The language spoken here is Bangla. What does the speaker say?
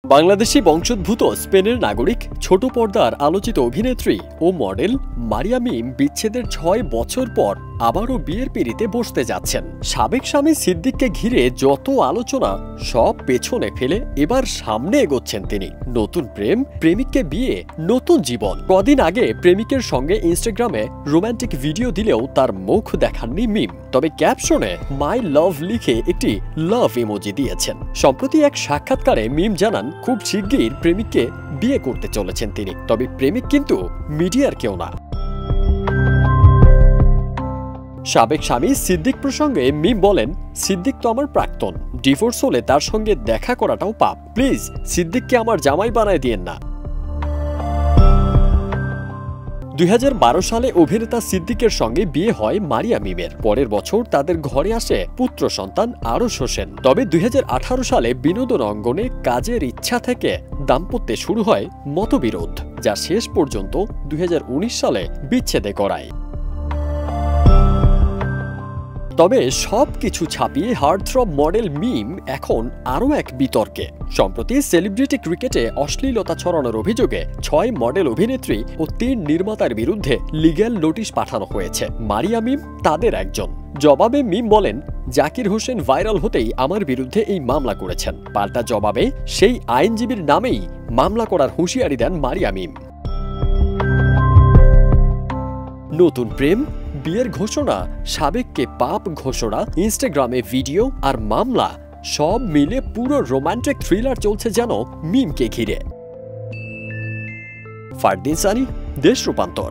বাংলাদেশি বংশোদ্ভূত স্পেনের নাগরিক ছোট পর্দার আলোচিত অভিনেত্রী ও মডেল মারিয়া মিম বিচ্ছেদের ৬ বছর পর আবারও বিয়ের পিঁড়িতে বসতে যাচ্ছেন। সাবেক স্বামী সিদ্দিককে ঘিরে যত আলোচনা সব পেছনে ফেলে এবার সামনে এগোচ্ছেন তিনি। নতুন প্রেম, প্রেমিককে বিয়ে, নতুন জীবন। কদিন আগে প্রেমিকের সঙ্গে ইনস্টাগ্রামে রোমান্টিক ভিডিও দিলেও তার মুখ দেখাননি মিম, তবে ক্যাপশনে মাই লাভ লিখে একটি লাভ ইমোজি দিয়েছেন। সম্প্রতি এক সাক্ষাৎকারে মিম জানান খুব শিগগির প্রেমিককে বিয়ে করতে চলেছেন তিনি, তবে প্রেমিক কিন্তু মিডিয়ার কেউ না। সাবেক স্বামী সিদ্দিক প্রসঙ্গে মিম বলেন, সিদ্দিক তো আমার প্রাক্তন, ডিভোর্স হলে তার সঙ্গে দেখা করাটাও পাপ। প্লিজ সিদ্দিককে আমার জামাই বানায় দিয়েন না। ২০১২ সালে অভিনেতা সিদ্দিকের সঙ্গে বিয়ে হয় মারিয়া মিমের। পরের বছর তাদের ঘরে আসে পুত্র সন্তান আরশ হোসেন। তবে ২০১৮ সালে বিনোদন অঙ্গনে কাজের ইচ্ছা থেকে দাম্পত্যে শুরু হয় মতবিরোধ, যা শেষ পর্যন্ত ২০১৯ সালে বিচ্ছেদে গড়ায়। তবে সবকিছু ছাপিয়ে হার্টথ্রব মডেল মিম এখন আরও এক বিতর্কে। সম্প্রতি সেলিব্রিটি ক্রিকেটে অশ্লীলতা ছড়ানোর অভিযোগে ৬ মডেল অভিনেত্রী ও ৩ নির্মাতার বিরুদ্ধে লিগ্যাল নোটিশ পাঠানো হয়েছে। মারিয়া মিম তাদের একজন। জবাবে মিম বলেন, জাকির হোসেন ভাইরাল হতেই আমার বিরুদ্ধে এই মামলা করেছেন। পাল্টা জবাবে সেই আইনজীবীর নামেই মামলা করার হুঁশিয়ারি দেন মারিয়া মিম। নতুন প্রেম, বিয়ের ঘোষণা, সাবেককে পাপ ঘোষণা, ইনস্টাগ্রামে ভিডিও আর মামলা, সব মিলে পুরো রোমান্টিক থ্রিলার চলছে যেন মিমকে ঘিরে। ফারদিন সানি, দেশ রূপান্তর।